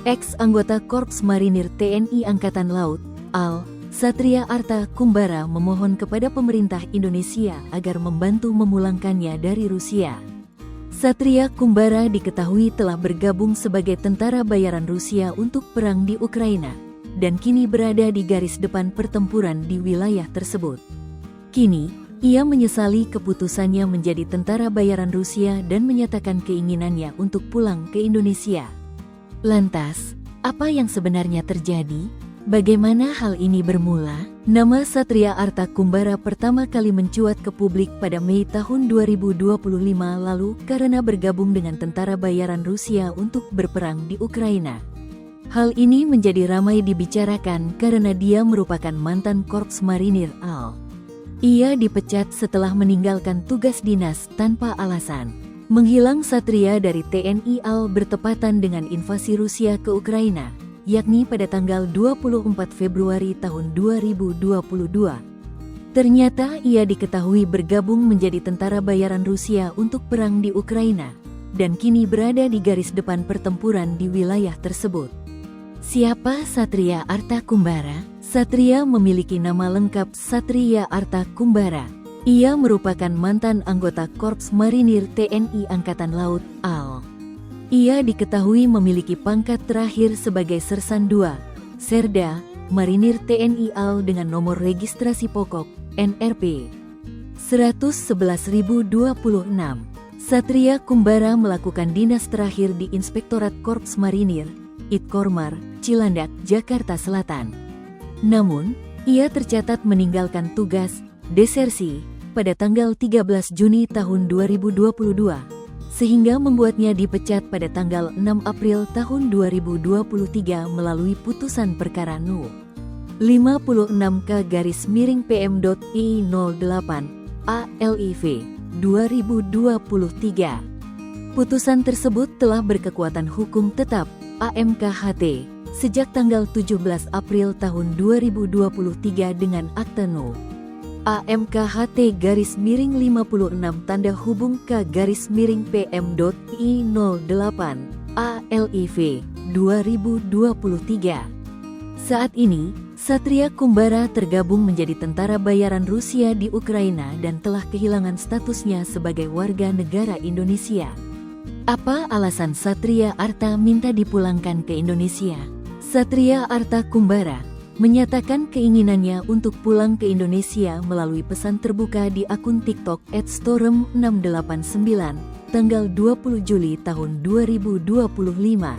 Ex-anggota Korps Marinir TNI Angkatan Laut, AL, Satria Arta Kumbara memohon kepada pemerintah Indonesia agar membantu memulangkannya dari Rusia. Satria Kumbara diketahui telah bergabung sebagai tentara bayaran Rusia untuk perang di Ukraina, dan kini berada di garis depan pertempuran di wilayah tersebut. Kini, ia menyesali keputusannya menjadi tentara bayaran Rusia dan menyatakan keinginannya untuk pulang ke Indonesia. Lantas, apa yang sebenarnya terjadi? Bagaimana hal ini bermula? Nama Satria Arta Kumbara pertama kali mencuat ke publik pada Mei tahun 2025 lalu karena bergabung dengan tentara bayaran Rusia untuk berperang di Ukraina. Hal ini menjadi ramai dibicarakan karena dia merupakan mantan Korps Marinir AL. Ia dipecat setelah meninggalkan tugas dinas tanpa alasan. Menghilang Satria dari TNI AL bertepatan dengan invasi Rusia ke Ukraina, yakni pada tanggal 24 Februari tahun 2022. Ternyata ia diketahui bergabung menjadi tentara bayaran Rusia untuk perang di Ukraina, dan kini berada di garis depan pertempuran di wilayah tersebut. Siapa Satria Arta Kumbara? Satria memiliki nama lengkap Satria Arta Kumbara. Ia merupakan mantan anggota Korps Marinir TNI Angkatan Laut, AL. Ia diketahui memiliki pangkat terakhir sebagai Sersan II, Serda, Marinir TNI AL dengan nomor registrasi pokok, NRP 111026. Satria Kumbara melakukan dinas terakhir di Inspektorat Korps Marinir, Itkormar, Cilandak, Jakarta Selatan. Namun, ia tercatat meninggalkan tugas, desersi, pada tanggal 13 Juni tahun 2022, sehingga membuatnya dipecat pada tanggal 6 April tahun 2023 melalui putusan perkara No. 56K-PM.I08 ALIV 2023. Putusan tersebut telah berkekuatan hukum tetap AMKHT sejak tanggal 17 April tahun 2023 dengan akta No. AMKHT-56 tanda hubung K-PM.I08 ALIV 2023. Saat ini, Satria Kumbara tergabung menjadi tentara bayaran Rusia di Ukraina dan telah kehilangan statusnya sebagai warga negara Indonesia. Apa alasan Satria Arta minta dipulangkan ke Indonesia? Satria Arta Kumbara menyatakan keinginannya untuk pulang ke Indonesia melalui pesan terbuka di akun TikTok @storem689 tanggal 20 Juli tahun 2025.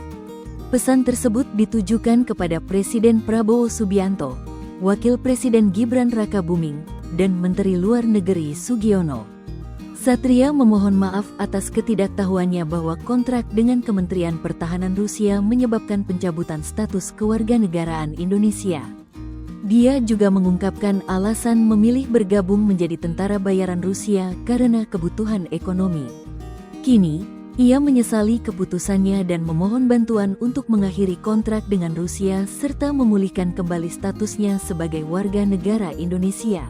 Pesan tersebut ditujukan kepada Presiden Prabowo Subianto, Wakil Presiden Gibran Rakabuming, dan Menteri Luar Negeri Sugiono. Satria memohon maaf atas ketidaktahuannya bahwa kontrak dengan Kementerian Pertahanan Rusia menyebabkan pencabutan status kewarganegaraan Indonesia. Dia juga mengungkapkan alasan memilih bergabung menjadi tentara bayaran Rusia karena kebutuhan ekonomi. Kini, ia menyesali keputusannya dan memohon bantuan untuk mengakhiri kontrak dengan Rusia serta memulihkan kembali statusnya sebagai warga negara Indonesia.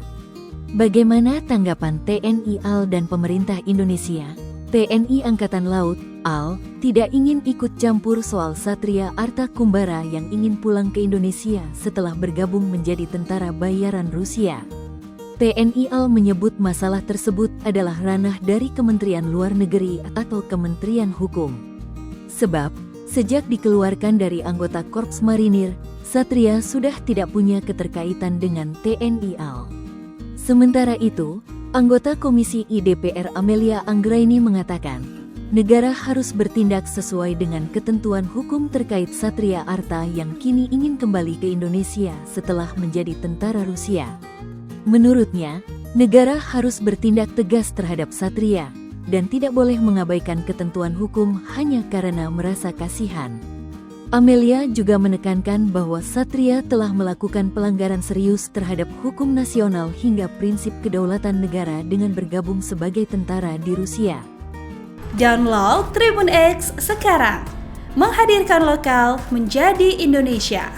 Bagaimana tanggapan TNI AL dan pemerintah Indonesia? TNI Angkatan Laut, AL, tidak ingin ikut campur soal Satria Arta Kumbara yang ingin pulang ke Indonesia setelah bergabung menjadi tentara bayaran Rusia. TNI AL menyebut masalah tersebut adalah ranah dari Kementerian Luar Negeri atau Kementerian Hukum. Sebab, sejak dikeluarkan dari anggota Korps Marinir, Satria sudah tidak punya keterkaitan dengan TNI AL. Sementara itu, anggota Komisi I DPR Amelia Anggraini mengatakan, negara harus bertindak sesuai dengan ketentuan hukum terkait Satria Arta yang kini ingin kembali ke Indonesia setelah menjadi tentara Rusia. Menurutnya, negara harus bertindak tegas terhadap Satria dan tidak boleh mengabaikan ketentuan hukum hanya karena merasa kasihan. Amelia juga menekankan bahwa Satria telah melakukan pelanggaran serius terhadap hukum nasional hingga prinsip kedaulatan negara dengan bergabung sebagai tentara di Rusia. Download Tribun X sekarang, menghadirkan lokal menjadi Indonesia.